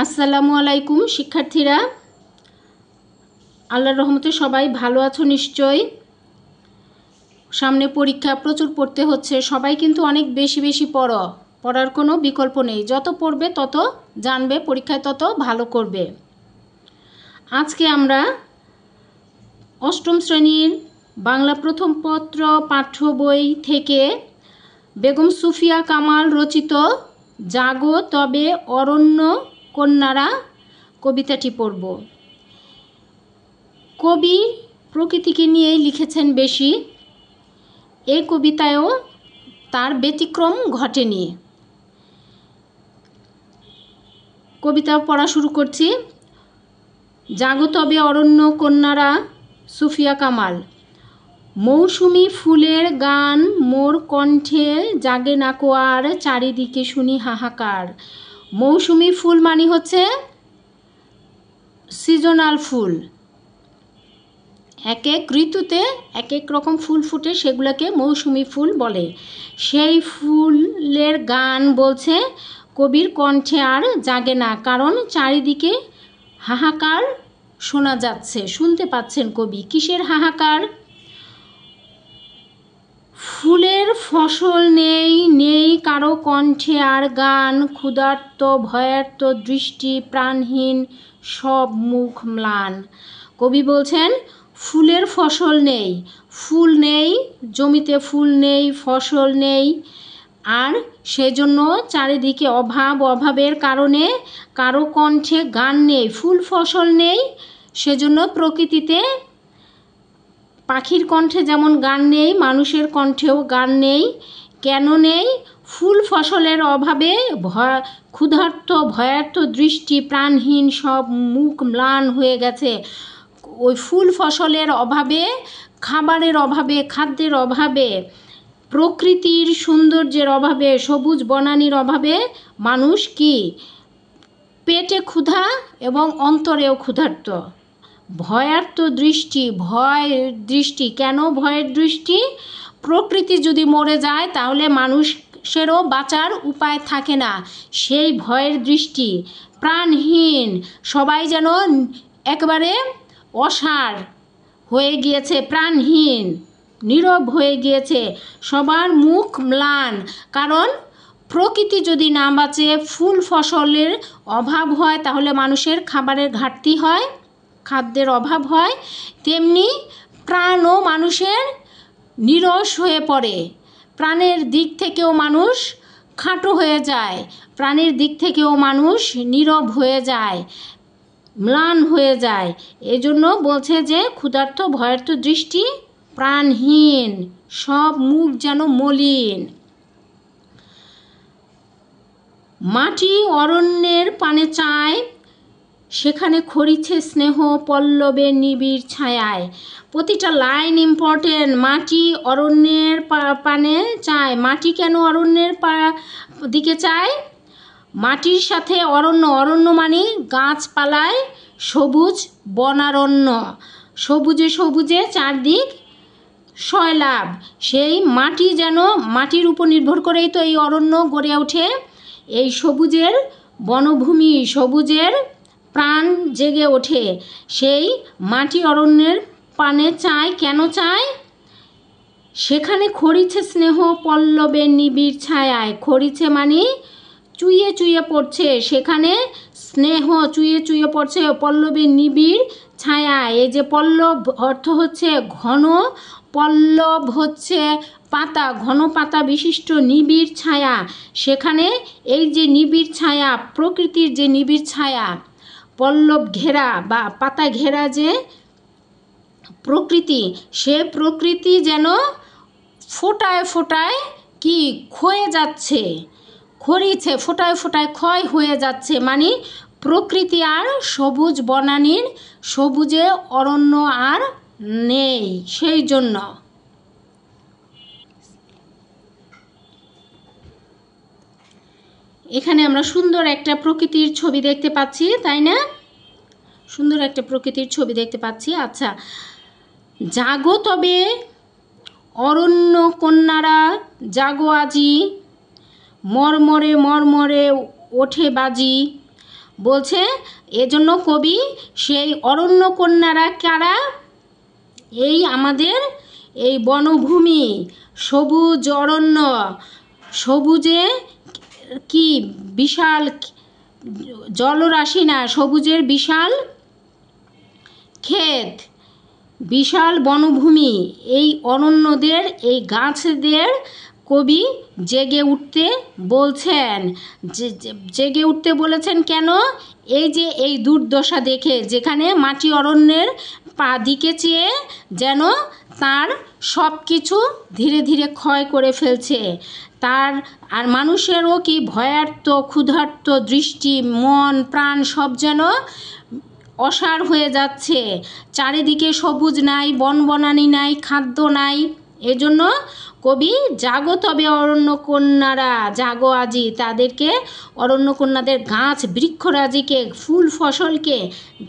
আসসালামু আলাইকুম শিক্ষার্থীরা, আল্লাহর রহমতে সবাই ভালো আছো নিশ্চয়ই। সামনে পরীক্ষা, প্রচুর পড়তে হচ্ছে। সবাই কিন্তু অনেক বেশি বেশি পড়ার কোনো বিকল্প নেই। যত পড়বে তত জানবে, পরীক্ষায় তত ভালো করবে। আজকে আমরা অষ্টম শ্রেণীর বাংলা প্রথম পত্র পাঠ্য বই থেকে বেগম সুফিয়া কামাল রচিত জাগো তবে অরণ্য কন্যারা কবিতাটি পড়ব। কবি প্রকৃতিকে নিয়েই লিখেছেন বেশি। এই কবিতায়ও তার ব্যতিক্রম ঘটেনি। কবিতা পড়া শুরু করছি। জাগো তবে অরণ্য কন্যারা, সুফিয়া কামাল। মৌসুমি ফুলের গান মোর কণ্ঠে জাগে না কো আর, চারিদিকে শুনি হাহাকার। মৌসুমি ফুল মানে হচ্ছে সিজনাল ফুল। এক এক ঋতুতে এক এক রকম ফুল ফুটে, সেগুলোকে মৌসুমি ফুল বলে। সেই ফুলের গান বলছে কবির কণ্ঠে আর জাগে না, কারণ চারিদিকে হাহাকার শোনা যাচ্ছে, শুনতে পাচ্ছেন কবি। কিসের হাহাকার? ফুলের ফসল নেই, নেই কারো কণ্ঠে আর গান, ক্ষুধার্ত ভয়ার্ত দৃষ্টি, প্রাণহীন সব মুখ ম্লান। কবি বলছেন ফুলের ফসল নেই, ফুল নেই, জমিতে ফুল নেই, ফসল নেই, আর সেজন্য চারিদিকে অভাবের কারণে কারো কণ্ঠে গান নেই। ফুল ফসল নেই, সেজন্য প্রকৃতিতে পাখির কণ্ঠে যেমন গান নেই, মানুষের কণ্ঠেও গান নেই। কেন নেই? ফুল ফসলের অভাবে ক্ষুধার্ত ভয়ার্ত দৃষ্টি, প্রাণহীন সব মুখ ম্লান হয়ে গেছে। ওই ফুল ফসলের অভাবে, খাবারের অভাবে, খাদ্যের অভাবে, প্রকৃতির সৌন্দর্যের অভাবে, সবুজ বনানীর অভাবে মানুষ কি পেটে ক্ষুধা এবং অন্তরেও ক্ষুধার্ত। ভয়ার্ত দৃষ্টি, ভয়ের দৃষ্টি। কেন ভয়ের দৃষ্টি? প্রকৃতি যদি মরে যায় তাহলে মানুষেরও বাঁচার উপায় থাকে না, সেই ভয়ের দৃষ্টি। প্রাণহীন, সবাই যেন একেবারে অসাড় হয়ে গিয়েছে, প্রাণহীন, নীরব হয়ে গিয়েছে, সবার মুখ ম্লান। কারণ প্রকৃতি যদি না বাঁচে, ফুল ফসলের অভাব হয়, তাহলে মানুষের খাবারের ঘাটতি হয়, খাদ্যের অভাব হয়, তেমনি প্রাণও মানুষের নিরস হয়ে পড়ে। প্রাণের দিক থেকেও মানুষ খাটো হয়ে যায়, প্রাণের দিক থেকেও মানুষ নীরব হয়ে যায়, ম্লান হয়ে যায়। এজন্য বলছে যে ক্ষুধার্ত ভয়ার্ত দৃষ্টি, প্রাণহীন সব মুখ যেন মলিন। মাটি অরণ্যের পানে চায়, সেখানে খড়িছে স্নেহ পল্লবে নিবিড় ছায়ায়। প্রতিটা লাইন ইম্পর্টেন্ট। মাটি অরণ্যের পানে চায়। মাটি কেন অরণ্যের দিকে চায়? মাটির সাথে অরণ্য, অরণ্য মানে গাছপালায় সবুজ বনারণ্য, সবুজে সবুজে চারদিক সয়লাভ। সেই মাটি যেন, মাটির উপর নির্ভর করেই তো এই অরণ্য গড়ে ওঠে। এই সবুজের বনভূমি, সবুজের প্রাণ জেগে ওঠে। সেই মাটি অরণ্যের পানে চায়। কেন চায়? সেখানে খড়িছে স্নেহ পল্লবের নিবিড় ছায়ায়। খড়িছে মানে চুইয়ে চুইয়ে পড়ছে, সেখানে স্নেহ চুইয়ে চুইয়ে পড়ছে পল্লবের নিবিড় ছায়ায়। এই যে পল্লব অর্থ হচ্ছে ঘন, পল্লব হচ্ছে পাতা, ঘন পাতা বিশিষ্ট নিবিড় ছায়া। সেখানে এই যে নিবিড় ছায়া, প্রকৃতির যে নিবিড় ছায়া, পল্লব ঘেরা বা পাতা ঘেরা যে প্রকৃতি, সে প্রকৃতি যেন ফোটায় ফোটায় কি ক্ষয়ে যাচ্ছে, খড়িছে ফোটায় ফোটায় ক্ষয় হয়ে যাচ্ছে। মানে প্রকৃতি আর সবুজ বনানীর, সবুজে অরণ্য আর নেই। সেই জন্য এখানে আমরা সুন্দর একটা প্রকৃতির ছবি দেখতে পাচ্ছি, তাই না? সুন্দর একটা প্রকৃতির ছবি দেখতে পাচ্ছি। আচ্ছা, জাগো তবে অরণ্য কন্যারা, জাগো আজি, মরমরে মরমরে ওঠে বাজি। বলছে এজন্য কবি সেই অরণ্য কন্যারা কারা, এই আমাদের এই বনভূমি, সবুজ অরণ্য, সবুজে কি বিশাল জলরাশি না, সবুজের বিশাল ক্ষেত, বিশাল বনভূমি, এই অরণ্যদের, এই গাছদের কবি জেগে উঠতে বলছেন। জেগে উঠতে বলেছেন কেন? এই যে এই দুর্দশা দেখে, যেখানে মাটি অরণ্যের দিকে চেয়ে যেন তার সব কিছু ধীরে ধীরে ক্ষয় করে ফেলছে, তার আর মানুষেরও কি ভয়ার্ত ক্ষুধার্ত দৃষ্টি, মন প্রাণ সব যেন অসার হয়ে যাচ্ছে। চারিদিকে সবুজ নাই, বনবনানি নাই, খাদ্য নাই। এজন্য কবি জাগো তবে অরণ্য কন্যারা, জাগো আজি, তাদেরকে অরণ্য কন্যাদের গাছ বৃক্ষরাজিকে, ফুল ফসলকে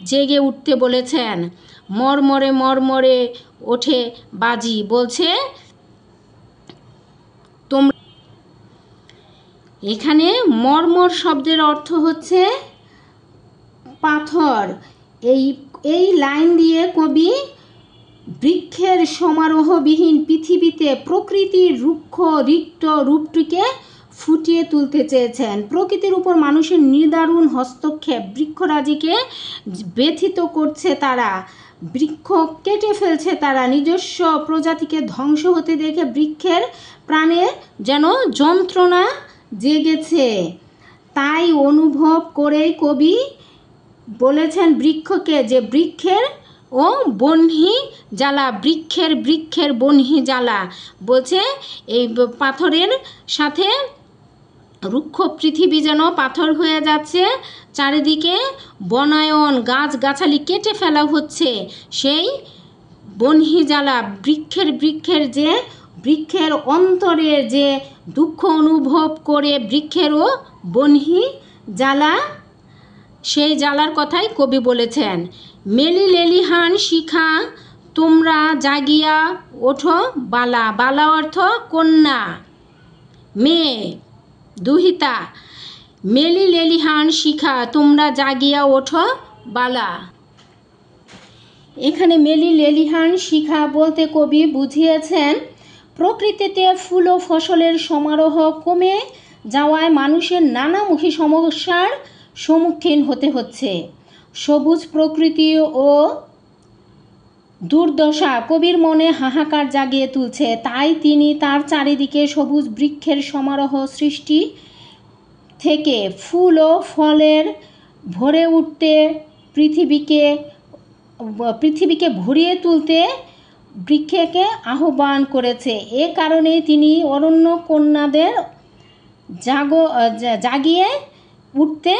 জেগে উঠতে বলেছেন। মরমরে মরমরে ওঠে বাজি, বলছে তোমরা। এখানে মর্মর শব্দের অর্থ হচ্ছে পাথর। এই লাইন দিয়ে কবি বৃক্ষের সমারোহবিহীন পৃথিবীতে প্রকৃতির রুক্ষ রিক্ত রূপটিকে ফুটিয়ে তুলতে চেয়েছেন। প্রকৃতির উপর মানুষের নিদারুণ হস্তক্ষেপ বৃক্ষরাজিকে ব্যথিত করছে, তারা বৃক্ষ কেটে ফেলছে, তারা নিজস্ব প্রজাতিকে ধ্বংস হতে দেখে বৃক্ষের প্রাণে যেন যন্ত্রণা জেগেছে। তাই অনুভব করেই কবি বলেছেন বৃক্ষকে যে বৃক্ষের ও বহ্নি জ্বালা, বৃক্ষের বহ্নি জ্বালা। বলছে এই পাথরের সাথে রুক্ষ পৃথিবী যেন পাথর হয়ে যাচ্ছে, চারিদিকে বনায়ন, গাছগাছালি কেটে ফেলা হচ্ছে, সেই বহ্নি জ্বালা, বৃক্ষের বৃক্ষের অন্তরের যে দুঃখ অনুভব করে বৃক্ষেরও বহ্নি জ্বালা, সেই জ্বালার কথাই কবি বলেছেন। মেলি লেলিহান শিখা তোমরা জাগিয়া ওঠো বালা, বালা অর্থ কন্যা, মেয়ে, দুহিতা। মেলি লেলিহান শিখা তোমরা জাগিয়া ওঠো বালা। এখানে মেলি লেলিহান শিখা বলতে কবি বুঝিয়েছেন প্রকৃতিতে ফুল ও ফসলের সমারোহ কমে যাওয়ায় মানুষের নানামুখী সমস্যার সম্মুখীন হতে হচ্ছে। সবুজ প্রকৃতি ও দুর্দশা কবির মনে হাহাকার জাগিয়ে তুলছে, তাই তিনি তার চারিদিকে সবুজ বৃক্ষের সমারোহ সৃষ্টি থেকে ফুল ও ফলের ভরে উঠতে পৃথিবীকে ভরিয়ে তুলতে বৃক্ষকে আহ্বান করেছে। এ কারণেই তিনি অরণ্য কন্যাদের জাগিয়ে উঠতে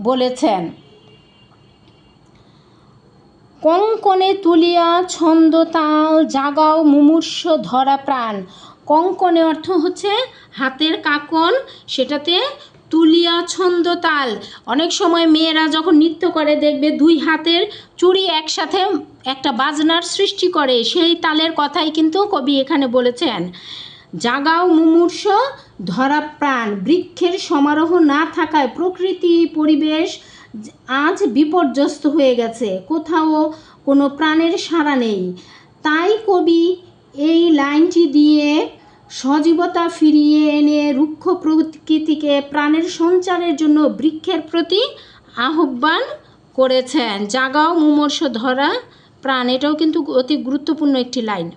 বলেছেন। কঙ্কনে তুলিয়া ছন্দ তাল জাগাও মুমূর্ষ ধরা প্রাণ। কঙ্কনে অর্থ হচ্ছে হাতের কাকন, সেটাতে তুলিয়া ছন্দ তাল। অনেক সময় মেয়েরা যখন নৃত্য করে দেখবে দুই হাতের চুড়ি একসাথে একটা বাজনার সৃষ্টি করে, সেই তালের কথাই কিন্তু কবি এখানে বলেছেন। জাগাও মুমূর্ষ ধরা প্রাণ। বৃক্ষের সমারোহ না থাকায় প্রকৃতি পরিবেশ আজ বিপর্যস্ত হয়ে গেছে, কোথাও কোনো প্রাণের সাড়া নেই। তাই কবি এই লাইনটি দিয়ে সজীবতা ফিরিয়ে এনে রুক্ষ প্রকৃতিকে প্রাণের সঞ্চারের জন্য বৃক্ষের প্রতি আহ্বান করেছেন। জাগাও মুমূর্ষ ধরা প্রাণ, এটাও কিন্তু অতি গুরুত্বপূর্ণ একটি লাইন।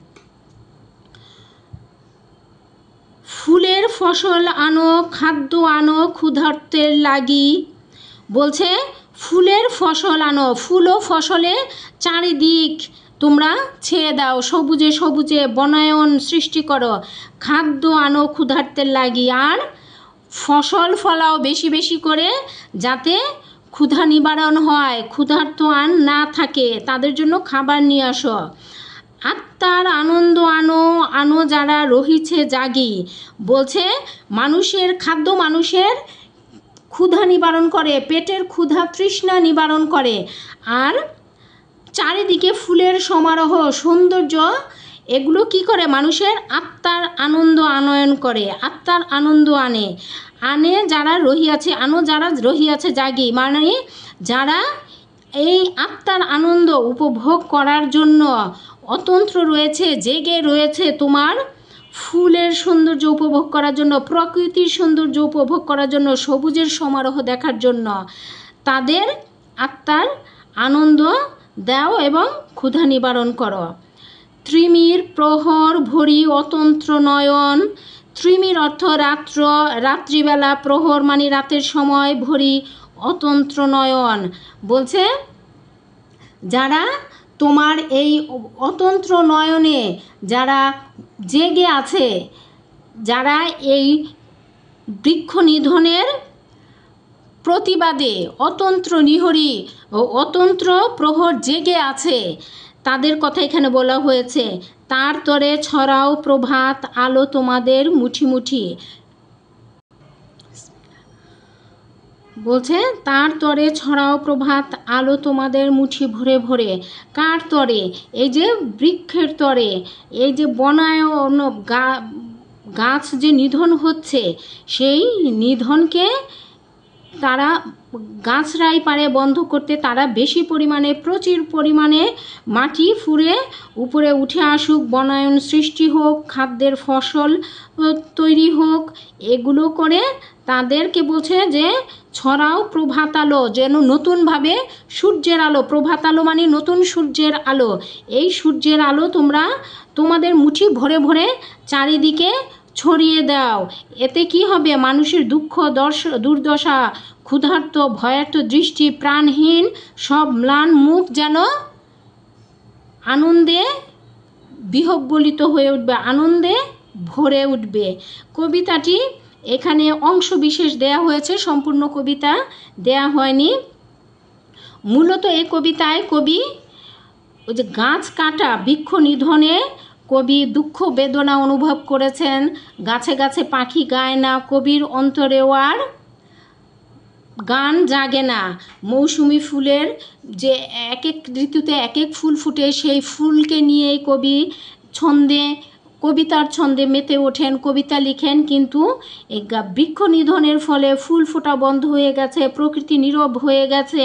ফুলের ফসল আনো খাদ্য আনো ক্ষুধার্তের লাগি, বলছে ফুলের ফসল আনো, ফুল ও ফসলে চারিদিক তোমরা ছেয়ে দাও, সবুজে সবুজে বনায়ন সৃষ্টি করো, খাদ্য আনো ক্ষুধার্তের লাগি, আর ফসল ফলাও বেশি বেশি করে, যাতে ক্ষুধা নিবারণ হয়, ক্ষুধার্ত আর না থাকে, তাদের জন্য খাবার নিয়ে আসো। আত্মার আনন্দ আনো আনো যারা রহিছে জাগি, বলছে মানুষের খাদ্য মানুষের ক্ষুধা নিবারণ করে, পেটের ক্ষুধা তৃষ্ণা নিবারণ করে, আর চারিদিকে ফুলের সমারোহ সৌন্দর্য এগুলো কি করে মানুষের আত্মার আনন্দ আনয়ন করে, আত্মার আনন্দ আনে। আনে যারা রহিয়াছে, আনো যারা রহিয়াছে জাগি, মানে যারা এই আত্মার আনন্দ উপভোগ করার জন্য অতন্ত্র রয়েছে, জেগে রয়েছে, তোমার ফুলের সৌন্দর্য উপভোগ করার জন্য, প্রকৃতির সৌন্দর্য উপভোগ করার জন্য, সবুজের সমারোহ দেখার জন্য, তাদের আত্মার আনন্দ দাও এবং ক্ষুধা নিবারণ করো। ত্রিমির প্রহর ভরি অতন্ত্র নয়ন। ত্রিমির অর্থ রাত্র, রাত্রিবেলা, প্রহর মানে রাতের সময়, ভরি অতন্ত্র নয়ন বলছে যারা তোমার এই অতন্ত্র নয়নে যারা জেগে আছে, যারা এই বৃক্ষ নিধনের প্রতিবাদে অতন্ত্র নিহরি ও অতন্ত্র প্রহর জেগে আছে, তাদের কথা এখানে বলা হয়েছে। তার তরে ছড়াও প্রভাত আলো তোমাদের মুঠি মুঠি, বলছে তার তরে ছড়াও প্রভাত আলো তোমাদের মুঠি ভরে ভরে। কার তরে? এই যে বৃক্ষের তরে, এই যে বনায়ন গাছ যে নিধন হচ্ছে, সেই নিধনকে তারা গাছরাই পারে বন্ধ করতে, তারা বেশি পরিমাণে প্রচুর পরিমাণে মাটি ফুঁড়ে উপরে উঠে আসুক, বনায়ন সৃষ্টি হোক, খাদ্যের ফসল তৈরি হোক, এগুলো করে তাদেরকে বলছে যে ছড়াও প্রভাত আলো, যেন নতুনভাবে সূর্যের আলো, প্রভাত আলো মানে নতুন সূর্যের আলো, এই সূর্যের আলো তোমরা তোমাদের মুঠি ভরে ভরে চারিদিকে ছড়িয়ে দাও। এতে কি হবে? মানুষের দুঃখ দুর্দশা, ক্ষুধার্ত ভয়ার্ত দৃষ্টি, প্রাণহীন সব ম্লান মুখ যেন আনন্দে বিহ্বলিত হয়ে উঠবে, আনন্দে ভরে উঠবে। কবিতাটি এখানে অংশ বিশেষ দেয়া হয়েছে, সম্পূর্ণ কবিতা দেয়া হয়নি। মূলত এই কবিতায় কবি ওই যে গাছ কাটা, বৃক্ষ নিধনে কবি দুঃখ বেদনা অনুভব করেছেন। গাছে গাছে পাখি গায় না, কবির অন্তরেও আর গান জাগে না। মৌসুমি ফুলের যে এক এক ঋতুতে এক এক ফুল ফুটে, সেই ফুলকে নিয়েই কবি কবিতার ছন্দে মেতে ওঠেন, কবিতা লিখেন। কিন্তু এই বৃক্ষ নিধনের ফলে ফুল ফোটা বন্ধ হয়ে গেছে, প্রকৃতি নীরব হয়ে গেছে,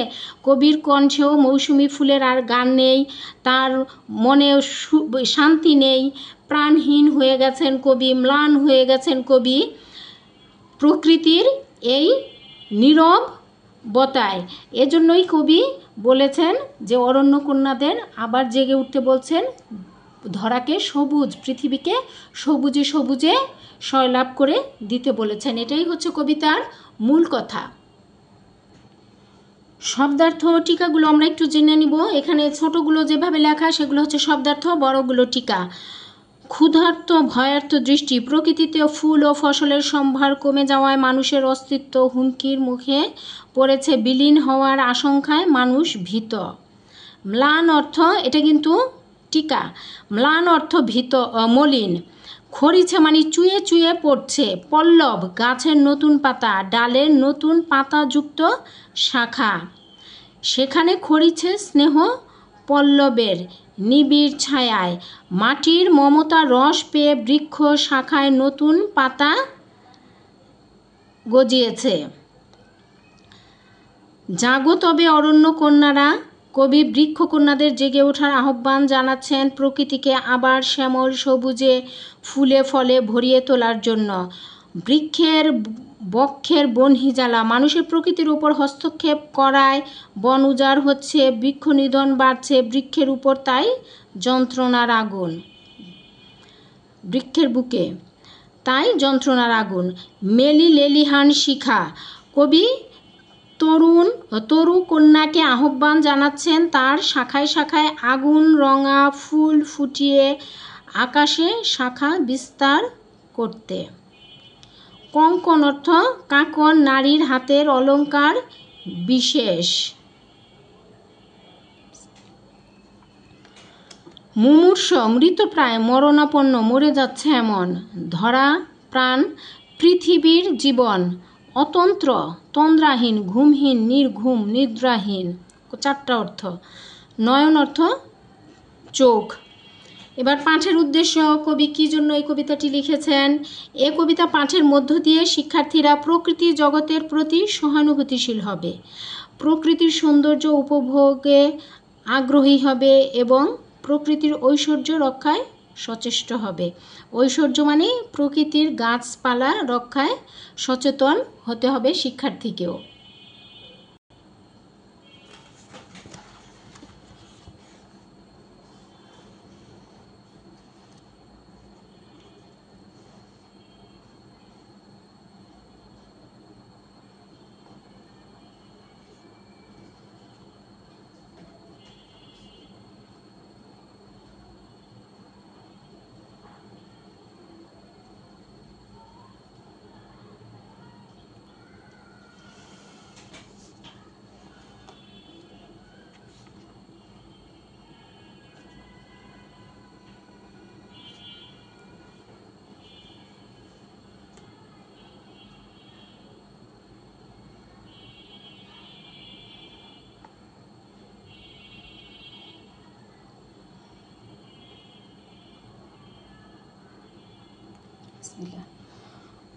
কবির কণ্ঠেও মৌসুমি ফুলের আর গান নেই, তার মনে শান্তি নেই, প্রাণহীন হয়ে গেছেন কবি, ম্লান হয়ে গেছেন কবি প্রকৃতির এই নীরবতায়। এজন্যই কবি বলেছেন যে অরণ্যকন্যাদের আবার জেগে উঠতে বলছেন, ধরাকে সবুজ, পৃথিবীকে সবুজে সবুজে সয়লাভ করে দিতে বলেছেন। এটাই হচ্ছে কবিতার মূল কথা। শব্দার্থ টিকাগুলো আমরা একটু জেনে নিব। এখানে ছোটগুলো যেভাবে লেখা সেগুলো হচ্ছে শব্দার্থ, বড়গুলো টিকা। ক্ষুধার্ত ভয়ার্ত দৃষ্টি, প্রকৃতিতে ফুল ও ফসলের সম্ভার কমে যাওয়ায় মানুষের অস্তিত্ব হুমকির মুখে পড়েছে, বিলীন হওয়ার আশঙ্কায় মানুষ ভীত। ম্লান অর্থ, এটা কিন্তু টিকা, ম্লান অর্থ ভীত, মলিন। খরিছে মানে চুয়ে চুয়ে পড়ছে। পল্লব গাছের নতুন পাতা, ডালের নতুন পাতাযুক্ত শাখা, সেখানে খরিছে স্নেহ পল্লবের নিবিড় ছায়ায়। মাটির মমতা রস পেয়ে বৃক্ষ শাখায় নতুন পাতা গজিয়েছে। জাগো তবে অরণ্য কন্যারা, কবি বৃক্ষকন্যাদের জেগে ওঠার আহ্বান জানাচ্ছেন প্রকৃতিকে আবার শ্যামল সবুজে ফুলে ফলে ভরিয়ে তোলার জন্য। বৃক্ষের বক্ষের বনহিজালা, মানুষের প্রকৃতির উপর হস্তক্ষেপ করায় বন উজাড় হচ্ছে, বৃক্ষ নিধন বাড়ছে, বৃক্ষের উপর তাই যন্ত্রণার আগুন, বৃক্ষের বুকে তাই যন্ত্রণার আগুন। মেলি লেলিহান শিখা, কবি তরু কন্যাকে আহ্বান জানাচ্ছেন তার শাখায় শাখায় আগুন রঙা ফুল ফুটিয়ে আকাশে শাখা বিস্তার করতে। কঙ্কণ অর্থ কাঁকন, নারীর হাতের অলঙ্কার বিশেষ। মুমূর্ষ মৃতপ্রায়, মরণাপন্ন মরে যাচ্ছে এমন। ধরা প্রাণ, পৃথিবীর জীবন। অতন্ত্র তন্দ্রাহীন, ঘুমহীন, নির্ঘুম, নিদ্রাহীন। 4টা অর্থ। নয়ন অর্থ চোখ। এবার পাঠের উদ্দেশ্য, কবি কী জন্য এই কবিতাটি লিখেছেন। এ কবিতা পাঠের মধ্য দিয়ে শিক্ষার্থীরা প্রকৃতি জগতের প্রতি সহানুভূতিশীল হবে, প্রকৃতির সৌন্দর্য উপভোগে আগ্রহী হবে এবং প্রকৃতির ঐশ্বর্য রক্ষায় সচেষ্ট হবে। ঐশ্বর্য মানে প্রকৃতির গাছপালা রক্ষায় সচেতন হতে হবে শিক্ষার্থীকেও।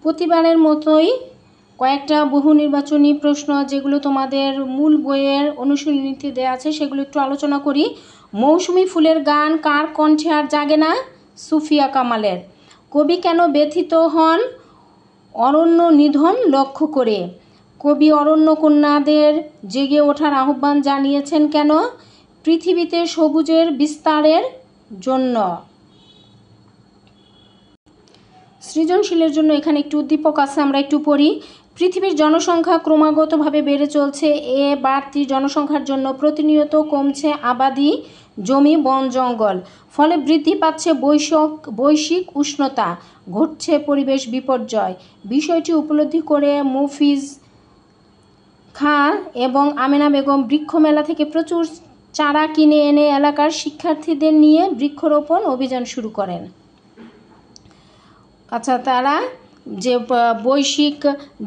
প্রতিবারের মতোই কয়েকটা বহু নির্বাচনী প্রশ্ন যেগুলো তোমাদের মূল বইয়ের অনুশীলনীতে দেওয়া আছে সেগুলো একটু আলোচনা করি। মৌসুমী ফুলের গান কার কণ্ঠে আর জাগে না? সুফিয়া কামালের। কবি কেন ব্যথিত হন অরণ্য নিধন লক্ষ্য করে? কবি অরণ্য কন্যাদের জেগে ওঠার আহ্বান জানিয়েছেন কেন? পৃথিবীতে সবুজের বিস্তারের জন্য। সৃজনশীলের জন্য এখানে একটু উদ্দীপক আছে, আমরা একটু পড়ি। পৃথিবীর জনসংখ্যা ক্রমাগতভাবে বেড়ে চলছে। এ বাড়তি জনসংখ্যার জন্য প্রতিনিয়ত কমছে আবাদি জমি, বন, জঙ্গল। ফলে বৃদ্ধি পাচ্ছে বৈশ্বিক উষ্ণতা, ঘটছে পরিবেশ বিপর্যয়। বিষয়টি উপলব্ধি করে মুফিজ খাঁ এবং আমেনা বেগম বৃক্ষ মেলা থেকে প্রচুর চারা কিনে এনে এলাকার শিক্ষার্থীদের নিয়ে বৃক্ষরোপণ অভিযান শুরু করেন। আচ্ছা, তারা যে বৈশ্বিক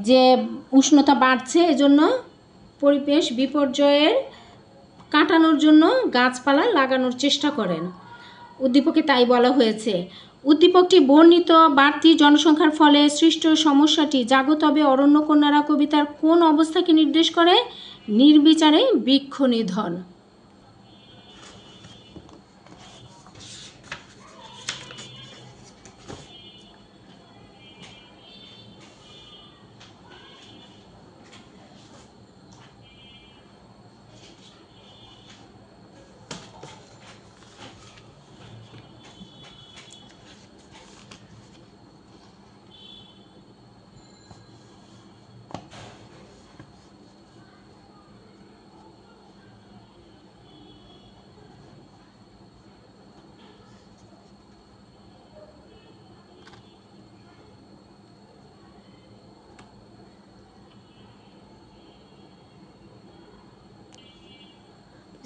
যে উষ্ণতা বাড়ছে এজন্য পরিবেশ বিপর্যয়ের কাটানোর জন্য গাছপালা লাগানোর চেষ্টা করেন। উদ্দীপকে তাই বলা হয়েছে। উদ্দীপকটি বর্ণিত বাড়তি জনসংখ্যার ফলে সৃষ্ট সমস্যাটি জাগো তবে অরণ্যকন্যারা কবিতার কোন অবস্থাকে নির্দেশ করে? নির্বিচারে বৃক্ষ নিধন।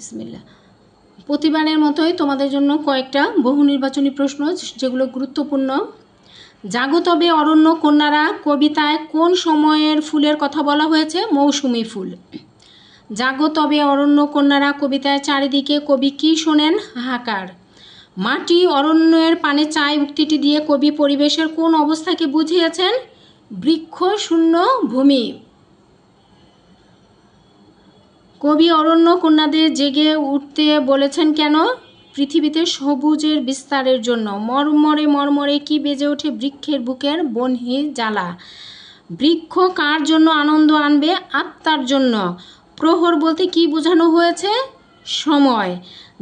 বিসমিল্লাহ। প্রতিবারের মতোই তোমাদের জন্য কয়েকটা বহু নির্বাচনী প্রশ্ন যেগুলো গুরুত্বপূর্ণ। জাগো তবে অরণ্য কন্যারা কবিতায় কোন সময়ের ফুলের কথা বলা হয়েছে? মৌসুমী ফুল। জাগো তবে অরণ্য কন্যারা কবিতায় চারিদিকে কবি কি শোনেন? হাহাকার। মাটি অরণ্যের পানে চায় উক্তিটি দিয়ে কবি পরিবেশের কোন অবস্থাকে বুঝিয়েছেন? বৃক্ষ শূন্য ভূমি। কবি অরণ্য কন্যাদের জেগে উঠতে বলেছেন কেন? পৃথিবীতে সবুজের বিস্তারের জন্য। মর্মরে মর্মরে কি বেজে ওঠে বৃক্ষের বুকের বনহি জ্বালা। বৃক্ষ কার জন্য আনন্দ আনবে? আত্মার জন্য। প্রহর বলতে কি বোঝানো হয়েছে? সময়।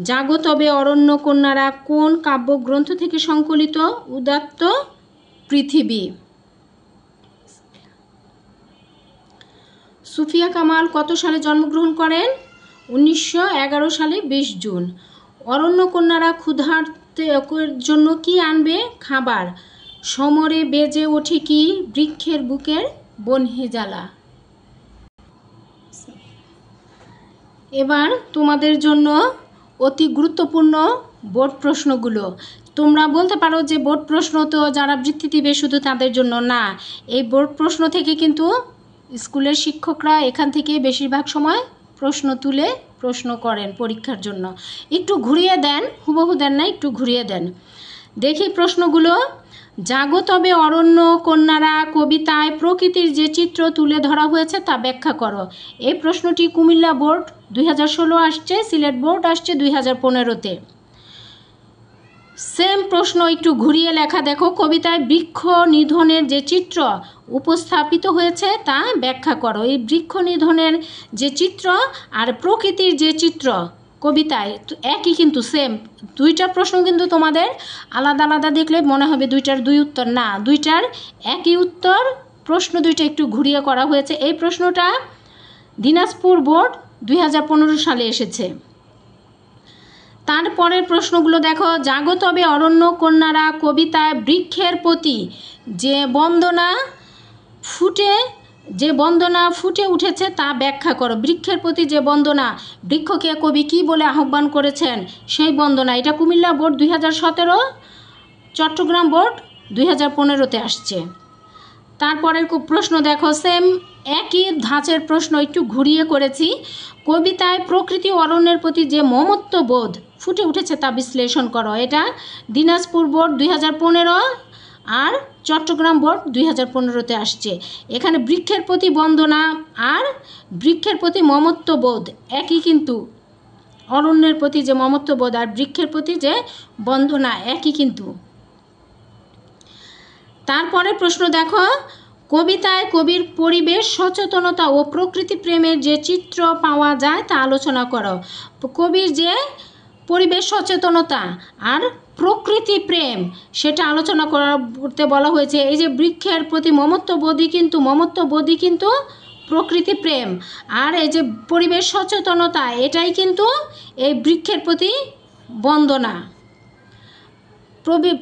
জাগো তবে অরণ্য কন্যারা কোন কাব্যগ্রন্থ থেকে সংকলিত? উদাত্ত পৃথিবী। সুফিয়া কামাল কত সালে জন্মগ্রহণ করেন? 1911 সালে 20 জুন। অরণ্য কন্যারা ক্ষুধার্তের জন্য কি আনবে? খাবার। সমরে বেজে ওঠে কি? বৃক্ষের বুকের বনহি জ্বালা। এবার তোমাদের জন্য অতি গুরুত্বপূর্ণ বোর্ড প্রশ্নগুলো। তোমরা বলতে পারো যে বোর্ড প্রশ্ন তো যারা বৃত্তি দিবে শুধু তাদের জন্য না, এই বোর্ড প্রশ্ন থেকে কিন্তু স্কুলের শিক্ষকরা এখান থেকে বেশিরভাগ সময় প্রশ্ন তুলে প্রশ্ন করেন পরীক্ষার জন্য। একটু ঘুরিয়ে দেন, হুবহু দেন না, একটু ঘুরিয়ে দেন। দেখি প্রশ্নগুলো। জাগো তবে অরণ্য কন্যারা কবিতায় প্রকৃতির যে চিত্র তুলে ধরা হয়েছে তা ব্যাখ্যা করো। এই প্রশ্নটি কুমিল্লা বোর্ড 2016 আসছে, সিলেট বোর্ড আসছে 2015-তে। সেম প্রশ্ন একটু ঘুরিয়ে লেখা দেখো। কবিতায় বৃক্ষ নিধনের যে চিত্র উপস্থাপিত হয়েছে তা ব্যাখ্যা করো। এই বৃক্ষ নিধনের যে চিত্র আর প্রকৃতির যে চিত্র কবিতায় একই, কিন্তু সেম। দুইটা প্রশ্ন কিন্তু তোমাদের আলাদা আলাদা দেখলে মনে হবে দুইটার দুই উত্তর, না, দুইটার একই উত্তর। প্রশ্ন দুইটা একটু ঘুরিয়ে করা হয়েছে। এই প্রশ্নটা দিনাজপুর বোর্ড 2015 সালে এসেছে। তারপরের প্রশ্নগুলো দেখো। জাগো তবে অরণ্য কন্যারা কবিতায় বৃক্ষের প্রতি যে বন্দনা ফুটে উঠেছে তা ব্যাখ্যা করো। বৃক্ষের প্রতি যে বন্দনা, বৃক্ষকে কবি কী বলে আহ্বান করেছেন সেই বন্দনা। এটা কুমিল্লা বোর্ড 2017, চট্টগ্রাম বোর্ড 2015-তে আসছে। তারপরের প্রশ্ন দেখো, সেম একই ধাঁচের প্রশ্ন একটু ঘুরিয়ে করেছি। কবিতায় প্রকৃতি অরণ্যের প্রতি যে মমত্ববোধ ফুটে উঠেছে তা বিশ্লেষণ করো। এটা দিনাজপুর বোর্ড 2015 আর চট্টগ্রাম বোর্ড 2015-তে আসছে। এখানে বৃক্ষের প্রতি বন্দনা আর বৃক্ষের প্রতি মমত্ববোধ একই, কিন্তু অরণ্যের প্রতি যে মমত্ববোধ আর বৃক্ষের প্রতি যে বন্দনা একই কিন্তু। তারপরে প্রশ্ন দেখো। কবিতায় কবির পরিবেশ সচেতনতা ও প্রকৃতি প্রেমের যে চিত্র পাওয়া যায় তা আলোচনা করো। কবির যে পরিবেশ সচেতনতা আর প্রকৃতি প্রেম সেটা আলোচনা করতে বলা হয়েছে। এই যে বৃক্ষের প্রতি মমত্ববোধই কিন্তু প্রকৃতি প্রেম, আর এই যে পরিবেশ সচেতনতা এটাই কিন্তু এই বৃক্ষের প্রতি বন্দনা।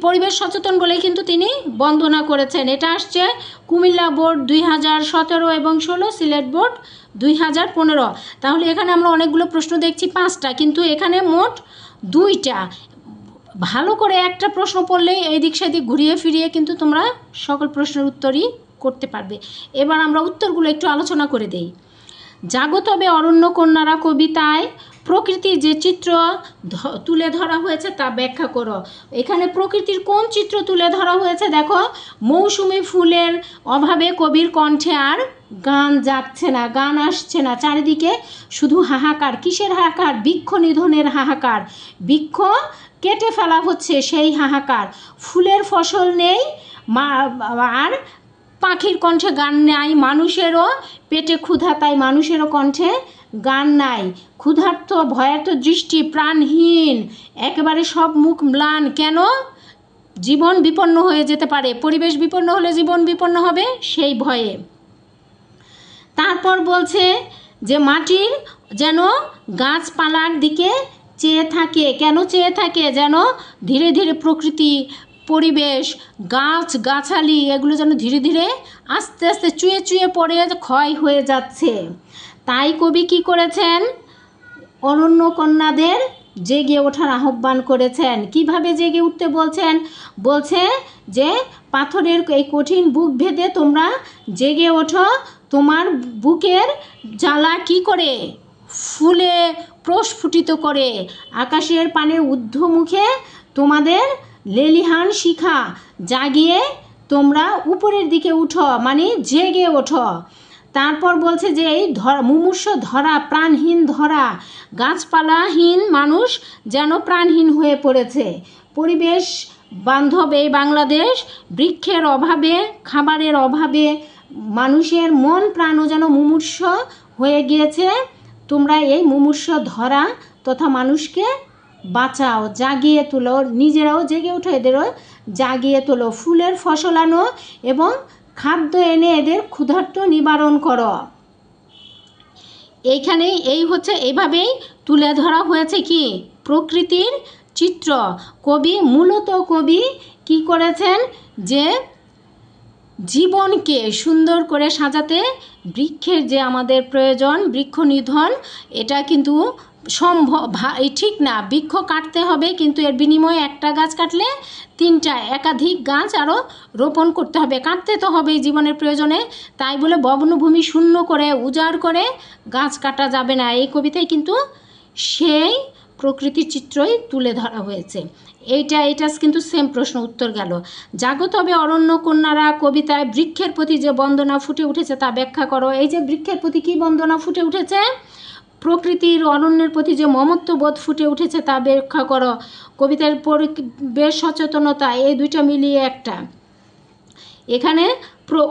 পরিবেশ সচেতন বলেই কিন্তু তিনি বন্দনা করেছেন। এটা আসছে কুমিল্লা বোর্ড 2017 এবং 16, সিলেট বোর্ড 2015। তাহলে এখানে আমরা অনেকগুলো প্রশ্ন দেখছি, 5টা, কিন্তু এখানে মোট 2টা। ভালো করে একটা প্রশ্ন পড়লেই এই দিক সেদিক ঘুরিয়ে ফিরিয়ে কিন্তু তোমরা সকল প্রশ্নের উত্তরই করতে পারবে। এবার আমরা উত্তরগুলো একটু আলোচনা করে দেই। জাগো তবে অরণ্য কন্যারা কবিতায় প্রকৃতির যে চিত্র তুলে ধরা হয়েছে তা ব্যাখ্যা করো। এখানে প্রকৃতির কোন চিত্র তুলে ধরা হয়েছে দেখো। মৌসুমি ফুলের অভাবে কবির কণ্ঠে আর গান জাগছে না, গান আসছে না, চারিদিকে শুধু হাহাকার। কিসের হাহাকার? বৃক্ষ নিধনের হাহাকার। বৃক্ষ কেটে ফেলা হচ্ছে সেই হাহাকার। ফুলের ফসল নেই আর পাখির কণ্ঠে গান নাই। মানুষেরও পেটে ক্ষুধা, তাই মানুষেরও কণ্ঠে গান নাই। ক্ষুধার্ত ভয়ার্ত দৃষ্টি, প্রাণহীন, একেবারে সব মুখ ম্লান। কেন? জীবন বিপন্ন হয়ে যেতে পারে। পরিবেশ বিপন্ন হলে জীবন বিপন্ন হবে, সেই ভয়ে। তারপর বলছে যে মাটির যেন গাছপালার দিকে চেয়ে থাকে। কেন চেয়ে থাকে? যেন ধীরে ধীরে প্রকৃতি, পরিবেশ, গাছ গাছালি এগুলো যেন ধীরে ধীরে আস্তে আস্তে চুয়ে চুয়ে পড়ে ক্ষয় হয়ে যাচ্ছে। তাই কবি কী করেছেন? অরণ্য কন্যাদের জেগে ওঠার আহ্বান করেছেন। কিভাবে জেগে উঠতে বলছেন? বলছে যে পাথরের এই কঠিন বুক ভেদে তোমরা জেগে ওঠো। তোমার বুকের জ্বালা কি করে? ফুলে প্রস্ফুটিত করে। আকাশের পানে ঊর্ধ্বমুখে তোমাদের লেলিহান শিখা জাগিয়ে তোমরা উপরের দিকে উঠো, মানে জেগে ওঠো। তারপর বলছে যে এই মুমূর্ষ ধরা, প্রাণহীন ধরা, গাছপালাহীন মানুষ যেন প্রাণহীন হয়ে পড়েছে। পরিবেশ বান্ধব এই বাংলাদেশ বৃক্ষের অভাবে, খাবারের অভাবে মানুষের মন প্রাণও যেন মুমূর্ষ হয়ে গিয়েছে। তোমরা এই মুমূর্ষ ধরা তথা মানুষকে বাঁচাও, জাগিয়ে তোলো, নিজেরাও জেগে ওঠো, এদেরও জাগিয়ে তোলো। ফুলের ফসল আনো এবং খাদ্য এনে এদের ক্ষুধার্ত নিবারণ করো। এইখানেই এইভাবেই তুলে ধরা হয়েছে কি? প্রকৃতির চিত্র। মূলত কবি কি করেছেন? যে জীবনকে সুন্দর করে সাজাতে বৃক্ষের যে আমাদের প্রয়োজন, বৃক্ষ নিধন, এটা কিন্তু সম্ভব ঠিক না, বৃক্ষ কাটতে হবে, কিন্তু এর বিনিময়ে একটা গাছ কাটলে তিনটা একাধিক গাছ আরও রোপণ করতে হবে, কাটতে তো হবেই জীবনের প্রয়োজনে। তাই বলে বনভূমি শূন্য করে উজাড় করে গাছ কাটা যাবে না। এই কবিতায় কিন্তু সেই প্রকৃতির চিত্রই তুলে ধরা হয়েছে। এইটা কিন্তু সেম প্রশ্ন উত্তর গেল। জাগো তবে অরণ্য কন্যারা কবিতায় বৃক্ষের প্রতি যে বন্দনা ফুটে উঠেছে তা ব্যাখ্যা করো। এই যে বৃক্ষের প্রতি কী বন্দনা ফুটে উঠেছে, প্রকৃতির অরণ্যের প্রতি যে মমত্ববোধ ফুটে উঠেছে তা ব্যাখ্যা করো। কবিতার পরিবেশ সচেতনতা, এই দুইটা মিলিয়ে একটা। এখানে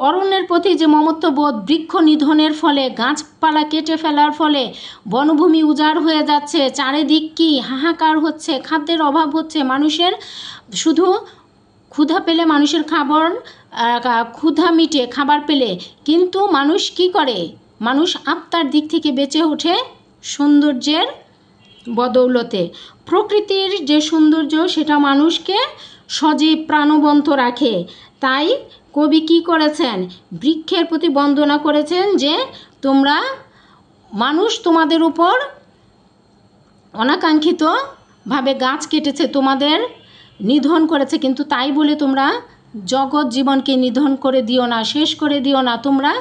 অরণ্যের প্রতি যে মমত্ববোধ, বৃক্ষ নিধনের ফলে, গাছপালা কেটে ফেলার ফলে বনভূমি উজাড় হয়ে যাচ্ছে, চারিদিক কি হাহাকার হচ্ছে, খাদ্যের অভাব হচ্ছে, মানুষের শুধু ক্ষুধা পেলে মানুষের ক্ষুধা মিটে খাবার পেলে, কিন্তু মানুষ কি করে, মানুষ আত্মার দিক থেকে বেঁচে ওঠে সৌন্দর্যের বদৌলতে। প্রকৃতির যে সৌন্দর্য সেটা মানুষকে সজীব প্রাণবন্ত রাখে। তাই কবি কি করেছেন, বৃক্ষের প্রতি বন্দনা করেছেন যে তোমরা মানুষ তোমাদের উপর অনাকাঙ্ক্ষিতভাবে গাছ কেটেছে, তোমাদের নিধন করেছে, কিন্তু তাই বলে তোমরা জগৎ জীবনকে নিধন করে দিও না, শেষ করে দিও না। তোমরা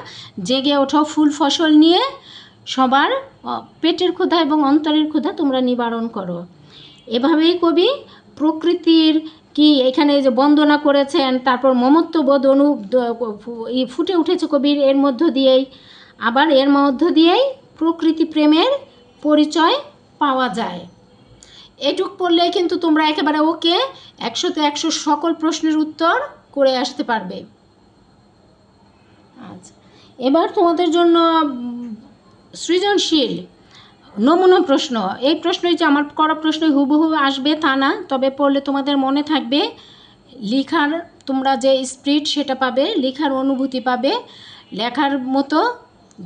জেগে ওঠো, ফুল ফসল নিয়ে সবার পেটের ক্ষুধা এবং অন্তরের ক্ষুধা তোমরা নিবারণ করো। এভাবেই কবি প্রকৃতির কি এখানে যে বন্দনা করেছেন, তারপর মমত্ববোধ ফুটে উঠেছে কবির এর মধ্য দিয়েই। আবার এর মধ্য দিয়েই প্রকৃতি প্রেমের পরিচয় পাওয়া যায়। এটুক পড়লে কিন্তু তোমরা একেবারে ওকে 100-তে 100 সকল প্রশ্নের উত্তর করে আসতে পারবে। আচ্ছা, এবার তোমাদের জন্য সৃজনশীল নমুনা প্রশ্ন। এই প্রশ্নই যে আমার করা প্রশ্নই হুবহু আসবে তা না, তবে পড়লে তোমাদের মনে থাকবে, লেখার তোমরা যে স্পিরিট সেটা পাবে, লেখার অনুভূতি পাবে, লেখার মতো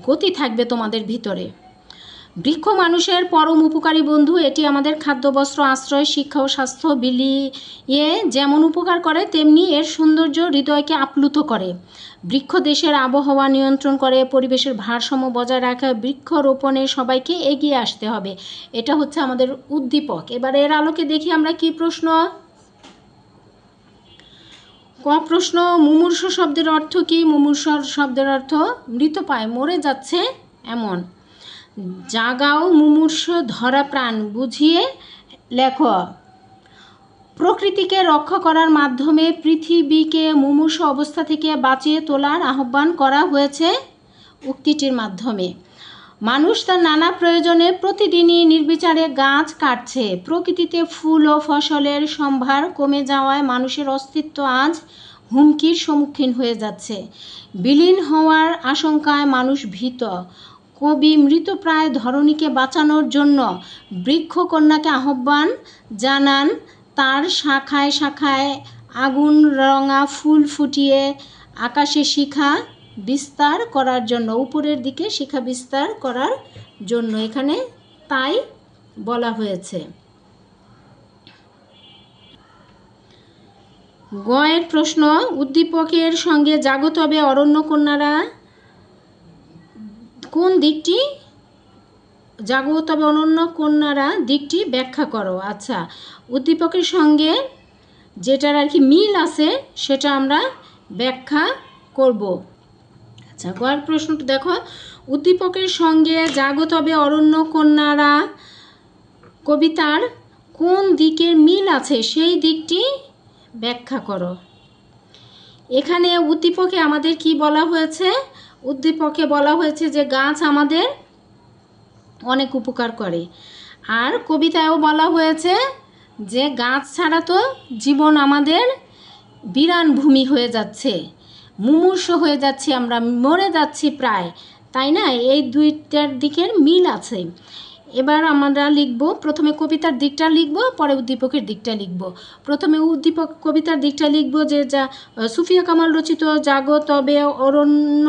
গতি থাকবে তোমাদের ভিতরে। বৃক্ষ মানুষের পরম উপকারী বন্ধু। এটি আমাদের খাদ্য, বস্ত্র, আশ্রয়, শিক্ষা ও স্বাস্থ্য বিলিয়ে যেমন উপকার করে, তেমনি এর সৌন্দর্য হৃদয়কে আপ্লুত করে। বৃক্ষ দেশের আবহাওয়া নিয়ন্ত্রণ করে, পরিবেশের ভারসাম্য বজায় রাখে। বৃক্ষরোপণে সবাইকে এগিয়ে আসতে হবে, এটা হচ্ছে আমাদের উদ্দীপক। এবার এর আলোকে দেখি আমরা কি প্রশ্ন। ক প্রশ্ন, মুমূর্ষ শব্দের অর্থ কি? মুমূর্ষ শব্দের অর্থ মৃতপ্রায়, মরে যাচ্ছে এমন। জাগাও মুমূর্ষ ধরা প্রাণ, বুঝিয়ে লেখো। প্রকৃতিকে রক্ষা করার মাধ্যমে পৃথিবীকে মুমূর্ষ অবস্থা থেকে বাঁচিয়ে তোলার আহ্বান করা হয়েছে উক্তিটির মাধ্যমে। মানুষ তার নানা প্রয়োজনে প্রতিদিনই নির্বিচারে গাছ কাটছে। প্রকৃতিতে ফুল ও ফসলের সম্ভার কমে যাওয়ায় মানুষের অস্তিত্ব আজ হুমকির সম্মুখীন হয়ে যাচ্ছে। বিলীন হওয়ার আশঙ্কায় মানুষ ভীত। কবি মৃতপ্রায় ধরণীকে বাঁচানোর জন্য বৃক্ষকন্যাকে আহ্বান জানান তার শাখায় শাখায় আগুন রঙা ফুল ফুটিয়ে আকাশে শিখা বিস্তার করার জন্য, উপরের দিকে শিখা বিস্তার করার জন্য এখানে তাই বলা হয়েছে। গয়ের প্রশ্ন, উদ্দীপকের সঙ্গে জাগো তবে অরণ্য কন্যারা কোন দিকটি, জাগো তবে অরণ্য কন্যারা দিকটি ব্যাখ্যা করো। আচ্ছা, উদ্দীপকের সঙ্গে যেটার আর কি মিল আছে সেটা আমরা ব্যাখ্যা করব। আচ্ছা, গয়ের প্রশ্নটা দেখো, উদ্দীপকের সঙ্গে জাগো তবে অরণ্য কন্যারা কবিতার কোন দিকের মিল আছে সেই দিকটি ব্যাখ্যা করো। এখানে উদ্দীপকে আমাদের কি বলা হয়েছে? উদ্দীপকে বলা হয়েছে যে গাছ আমাদের অনেক উপকার করে, আর কবিতায়ও বলা হয়েছে যে গাছ ছাড়া তো জীবন আমাদের বিরান ভূমি হয়ে যাচ্ছে, মুমূর্ষ হয়ে যাচ্ছি, আমরা মরে যাচ্ছি প্রায়, তাই না? এই দুইটার দিকের মিল আছে। এবার আমরা লিখব, প্রথমে কবিতার দিকটা লিখব, পরে উদ্দীপকের দিকটা লিখব। প্রথমে কবিতার দিকটা লিখব যে যা সুফিয়া কামাল রচিত জাগো তবে অরণ্য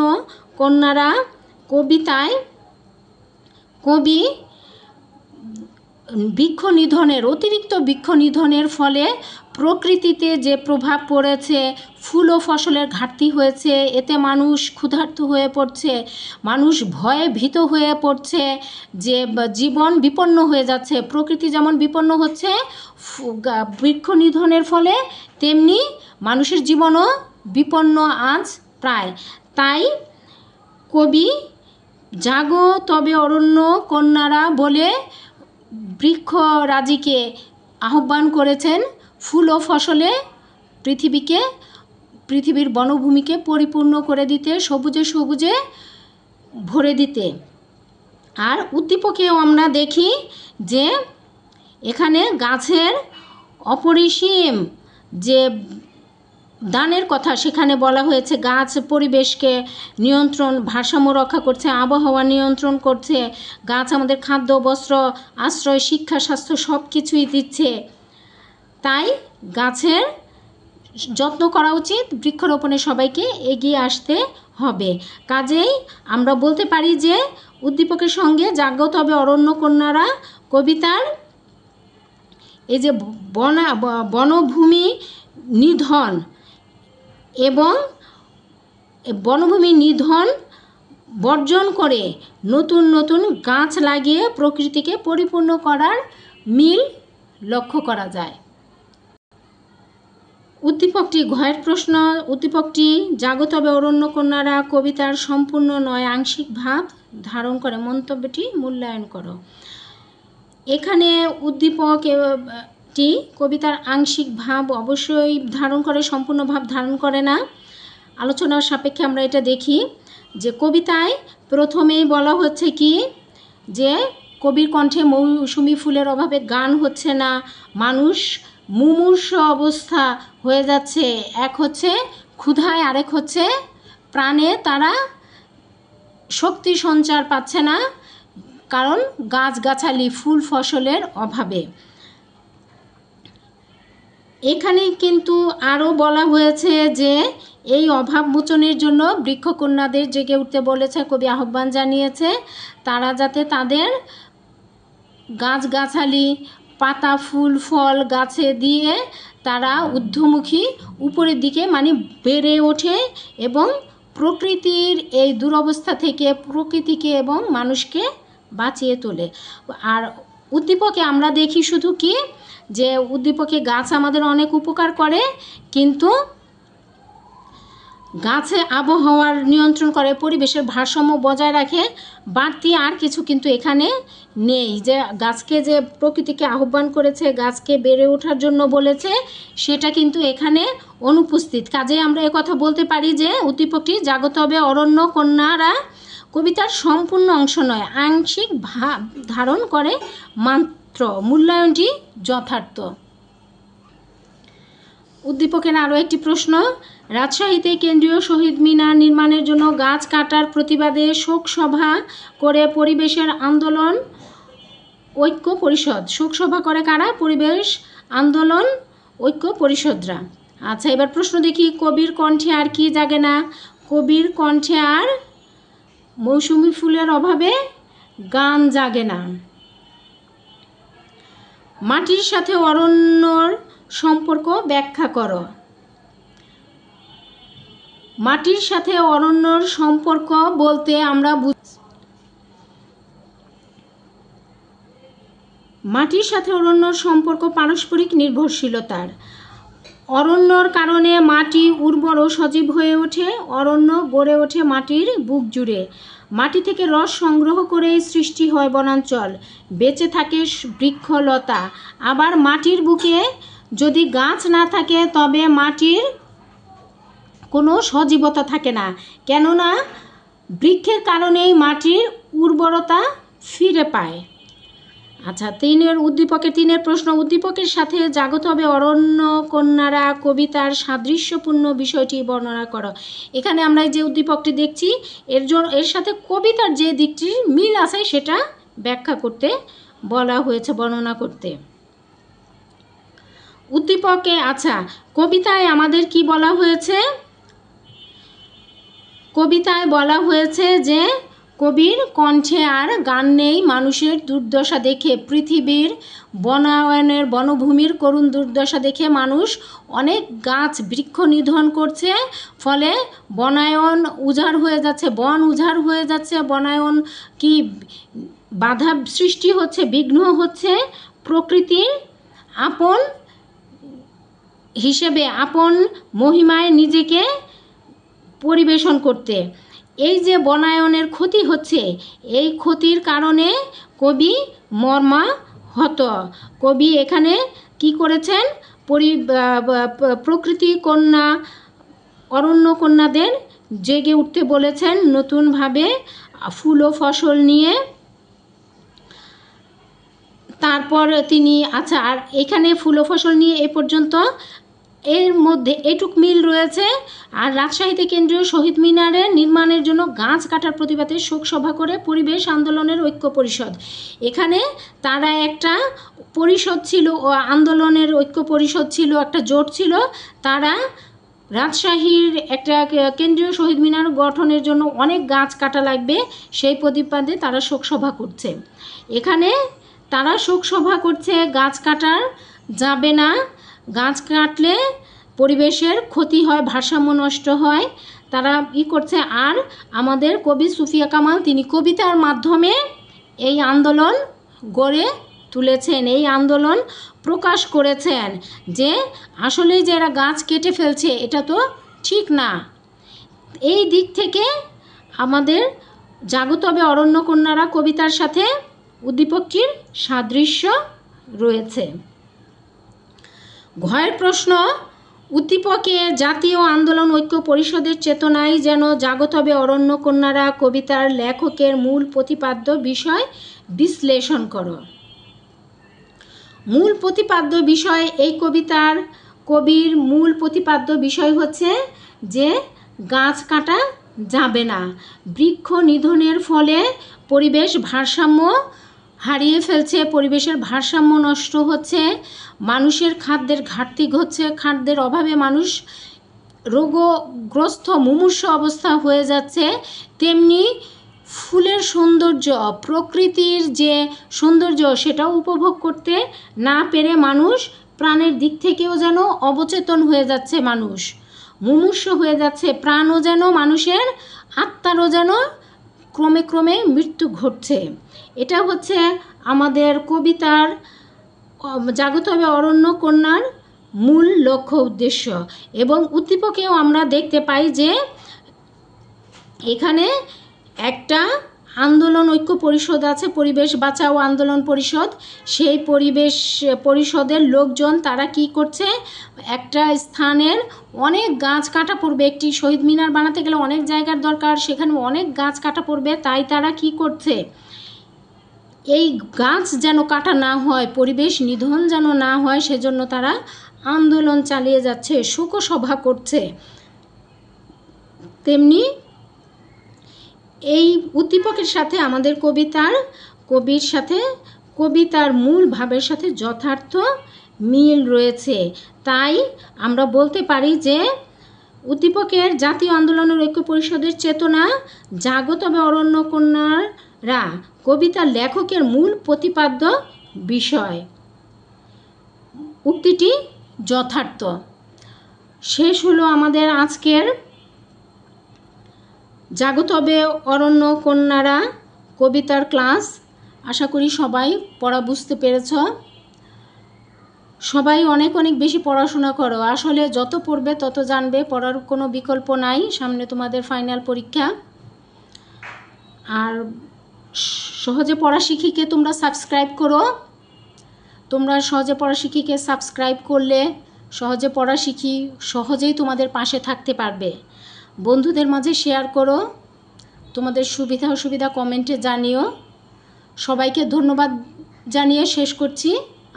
কন্যারা কবিতায় কবি বৃক্ষ নিধনের, অতিরিক্ত বৃক্ষ নিধনের ফলে প্রকৃতিতে যে প্রভাব পড়েছে, ফুল ও ফসলের ঘাটতি হয়েছে, এতে মানুষ ক্ষুধার্ত হয়ে পড়ছে, মানুষ ভয়ে ভীত হয়ে পড়ছে, যে জীবন বিপন্ন হয়ে যাচ্ছে। প্রকৃতি যেমন বিপন্ন হচ্ছে বৃক্ষ নিধনের ফলে, তেমনি মানুষের জীবনও বিপন্ন আজ প্রায়। তাই কবি জাগো তবে অরণ্য কন্যারা বলে বৃক্ষরাজিকে আহ্বান করেছেন ফুল ও ফসলে পৃথিবীর বনভূমিকে পরিপূর্ণ করে দিতে, সবুজে সবুজে ভরে দিতে। আর উদ্দীপকেও আমরা দেখি যে এখানে গাছের অপরিসীম যে দানের কথা সেখানে বলা হয়েছে। গাছ পরিবেশকে নিয়ন্ত্রণ, ভারসাম্য রক্ষা করছে, আবহাওয়া নিয়ন্ত্রণ করছে। গাছ আমাদের খাদ্য, বস্ত্র, আশ্রয়, শিক্ষা, স্বাস্থ্য সব কিছুই দিচ্ছে। তাই গাছের যত্ন করা উচিত, বৃক্ষরোপণে সবাইকে এগিয়ে আসতে হবে। কাজেই আমরা বলতে পারি যে উদ্দীপকের সঙ্গে জাগ্রত হবে অরণ্য কন্যারা কবিতার এই যে বনভূমি নিধন এবং বনভূমি নিধন বর্জন করে নতুন নতুন গাছ লাগিয়ে প্রকৃতিকে পরিপূর্ণ করার মিল লক্ষ্য করা যায়। উদ্দীপকটি ঘয়ের প্রশ্ন। উদ্দীপকটি জাগো তবে অরণ্য কন্যারা কবিতার সম্পূর্ণ নয়, আংশিক ভাব ধারণ করে, মন্তব্যটি মূল্যায়ন করো। এখানে উদ্দীপকটি কবিতার আংশিক ভাব অবশ্যই ধারণ করে, সম্পূর্ণ ভাব ধারণ করে না। আলোচনার সাপেক্ষে আমরা এটা দেখি যে কবিতায় প্রথমেই বলা হচ্ছে কি যে কবির কণ্ঠে মৌসুমি ফুলের অভাবে গান হচ্ছে না, মানুষ মুমূর্ষ অবস্থা হয়ে যাচ্ছে। এক হচ্ছে ক্ষুধায়, আরেক হচ্ছে প্রাণে তারা শক্তি সঞ্চার পাচ্ছে না, কারণ গাছগাছালি, ফুল ফসলের অভাবে। এখানে কিন্তু আরও বলা হয়েছে যে এই অভাব মোচনের জন্য বৃক্ষকন্যাদের জেগে উঠতে বলেছে, কবি আহ্বান জানিয়েছে। তারা যাতে তাদের গাছগাছালি, পাতা, ফুল, ফল গাছে দিয়ে তারা ঊর্ধ্বমুখী উপরের দিকে মানে বেড়ে ওঠে এবং প্রকৃতির এই দুরবস্থা থেকে প্রকৃতিকে এবং মানুষকে বাঁচিয়ে তোলে। আর উদ্দীপকে আমরা দেখি শুধু কি যে উদ্দীপকে গাছ আমাদের অনেক উপকার করে, কিন্তু গাছে আবহাওয়ার নিয়ন্ত্রণ করে, পরিবেশের ভারসাম্য বজায় রাখে, বাড়তি আর কিছু কিন্তু এখানে নেই। যে গাছকে যে প্রকৃতিকে আহ্বান করেছে, গাছকে বেড়ে ওঠার জন্য বলেছে, সেটা কিন্তু এখানে অনুপস্থিত। কাজে আমরা কথা বলতে পারি যে উদ্দীপকটি জাগত হবে অরণ্য কন্যারা কবিতার সম্পূর্ণ অংশ নয়, আংশিক ভাব ধারণ করে মাত্র। মূল্যায়নটি যথার্থ। উদ্দীপকের আরও একটি প্রশ্ন, রাজশাহীতে কেন্দ্রীয় শহীদ মিনার নির্মাণের জন্য গাছ কাটার প্রতিবাদে শোক সভা করে পরিবেশের আন্দোলন ঐক্য পরিষদ। শোক সভা করে কারা? পরিবেশ আন্দোলন ঐক্য পরিষদরা। আচ্ছা, এবার প্রশ্ন দেখি, কবির কণ্ঠে আর কি জাগে না? কবির কণ্ঠে আর মৌসুমি ফুলের অভাবে গান জাগে না। মাটির সাথে অরণ্যর সম্পর্ক ব্যাখ্যা করো। মাটির সাথে অরণ্যর সম্পর্ক বলতে আমরা মাটির সাথে অরণ্যর সম্পর্ক পারস্পরিক নির্ভরশীলতার। অরণ্যর কারণে মাটি উর্বর ও সজীব হয়ে ওঠে, অরণ্য গড়ে ওঠে মাটির বুক জুড়ে। মাটি থেকে রস সংগ্রহ করেই সৃষ্টি হয় বনাঞ্চল, বেঁচে থাকে বৃক্ষলতা। আবার মাটির বুকে যদি গাছ না থাকে তবে মাটির কোনো সজীবতা থাকে না, কেননা বৃক্ষের কারণেই মাটির উর্বরতা ফিরে পায়। আচ্ছা, উদ্দীপকের 3 প্রশ্ন, উদ্দীপকের সাথে জাগত হবে অরণ্য কন্যারা কবিতার সাদৃশ্যপূর্ণ বিষয়টি বর্ণনা করো। এখানে আমরা যে উদ্দীপকটি দেখছি এর সাথে কবিতার যে দিকটির মিল আছে সেটা ব্যাখ্যা করতে বলা হয়েছে, বর্ণনা করতে। উদ্দীপকে আচ্ছা, কবিতায় আমাদের কি বলা হয়েছে? কবিতায় বলা হয়েছে যে কবির কণ্ঠে আর গান নেই মানুষের দুর্দশা দেখে। পৃথিবীর বনায়নের বনভূমির করুণ দুর্দশা দেখে মানুষ অনেক গাছ বৃক্ষ নিধন করছে, ফলে বনায়ন উজাড় হয়ে যাচ্ছে, বন উজাড় হয়ে যাচ্ছে, বনায়ন কি বাধা সৃষ্টি হচ্ছে, বিঘ্ন হচ্ছে প্রকৃতির আপন হিসেবে, আপন মহিমায় নিজেকে পরিবেশন করতে। এই যে বনায়নের ক্ষতি হচ্ছে, এই ক্ষতির কারণে কবি মর্মাহত। কবি এখানে কি করেছেন, প্রকৃতি কন্যা অরণ্য কন্যাদের জেগে উঠতে বলেছেন নতুনভাবে ফুল ও ফসল নিয়ে। তারপর তিনি আর এখানে ফুল ও ফসল নিয়ে এ পর্যন্ত এর মধ্যে এটুক মিল রয়েছে। আর রাজশাহীতে কেন্দ্রীয় শহীদ মিনারের নির্মাণের জন্য গাছ কাটার প্রতিবাদে শোকসভা করে পরিবেশ আন্দোলনের ঐক্য পরিষদ। এখানে তারা একটা পরিষদ ছিল, ও আন্দোলনের ঐক্য পরিষদ ছিল, একটা জোট ছিল। তারা রাজশাহীর একটা কেন্দ্রীয় শহীদ মিনার গঠনের জন্য অনেক গাছ কাটা লাগবে, সেই প্রতিবাদে তারা শোকসভা করছে। এখানে তারা শোকসভা করছে, গাছ কাটার যাবে না, গাছ কাটলে পরিবেশের ক্ষতি হয়, ভারসাম্য নষ্ট হয়, তারা করছে। আর আমাদের কবি সুফিয়া কামাল তিনি কবিতার মাধ্যমে এই আন্দোলন গড়ে তুলেছেন, এই আন্দোলন প্রকাশ করেছেন যে আসলেই যে এরা গাছ কেটে ফেলছে এটা তো ঠিক না। এই দিক থেকে আমাদের জাগো তবে অরণ্য কন্যারা কবিতার সাথে উদ্দীপকটির সাদৃশ্য রয়েছে। ঘয়ের প্রশ্ন, উদ্দীপকে জাতীয় আন্দোলন ঐক্য পরিষদের চেতনায় যেন জাগো তবে অরণ্য কন্যারা কবিতার লেখকের মূল প্রতিপাদ্য বিষয় বিশ্লেষণ করো। মূল প্রতিপাদ্য বিষয়, এই কবির মূল প্রতিপাদ্য বিষয় হচ্ছে যে গাছ কাটা যাবে না, বৃক্ষ নিধনের ফলে পরিবেশ ভারসাম্য হারিয়ে ফেলছে, পরিবেশের ভারসাম্য নষ্ট হচ্ছে, মানুষের খাদ্যের ঘাটতি হচ্ছে, খাদ্যের অভাবে মানুষ রোগগ্রস্ত মুমূর্ষ অবস্থা হয়ে যাচ্ছে। তেমনি ফুলের সৌন্দর্য, প্রকৃতির যে সৌন্দর্য সেটাও উপভোগ করতে না পেরে মানুষ প্রাণের দিক থেকেও যেন অবচেতন হয়ে যাচ্ছে, মানুষ মুমূর্ষ হয়ে যাচ্ছে, প্রাণও যেন মানুষের আত্মারও যেন ক্রমে ক্রমে মৃত্যু ঘটছে। এটা হচ্ছে আমাদের কবিতার জাগো তবে অরণ্য কন্যার মূল লক্ষ্য উদ্দেশ্য। এবং উদ্দীপকেও আমরা দেখতে পাই যে এখানে একটা আন্দোলন ঐক্য পরিষদ আছে, পরিবেশ বাঁচাও আন্দোলন পরিষদ। সেই পরিবেশ পরিষদের লোকজন তারা কি করছে, একটা স্থানের অনেক গাছ কাটা পড়বে, একটি শহীদ মিনার বানাতে গেলে অনেক জায়গার দরকার, সেখানে অনেক গাছ কাটা পড়বে, তাই তারা কি করছে, এই গাছ যেন কাটা না হয়, পরিবেশ নিধন যেন না হয়, সেজন্য তারা আন্দোলন চালিয়ে যাচ্ছে, শোকসভা করছে। তেমনি এই উদ্দীপকের সাথে আমাদের কবির সাথে কবিতার মূল ভাবের সাথে যথার্থ মিল রয়েছে। তাই আমরা বলতে পারি যে উদ্দীপকের জাতীয় আন্দোলনের ঐক্য পরিষদের চেতনা জাগো তবে অরণ্য কন্যারা কবিতার লেখকের মূল প্রতিপাদ্য বিষয়, উক্তিটি যথার্থ। শেষ হলো আমাদের আজকের জাগো তবে অরণ্য কন্যারা কবিতার ক্লাস। আশা করি সবাই পড়া বুঝতে পেরেছ। সবাই অনেক অনেক বেশি পড়াশোনা করো, আসলে যত পড়বে তত জানবে, পড়ার কোনো বিকল্প নাই, সামনে তোমাদের ফাইনাল পরীক্ষা। আর সহজে পড়া শিখিকে তোমরা সাবস্ক্রাইব করো, তোমরা সহজে পড়া শিখিকে সাবস্ক্রাইব করলে সহজে পড়া শিখি সহজেই তোমাদের পাশে থাকতে পারবে। বন্ধুদের মাঝে শেয়ার করো, তোমাদের সুবিধা অসুবিধা কমেন্টে জানিও। সবাইকে ধন্যবাদ জানিয়ে শেষ করছি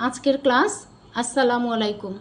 আজকের ক্লাস। আসসালামু আলাইকুম।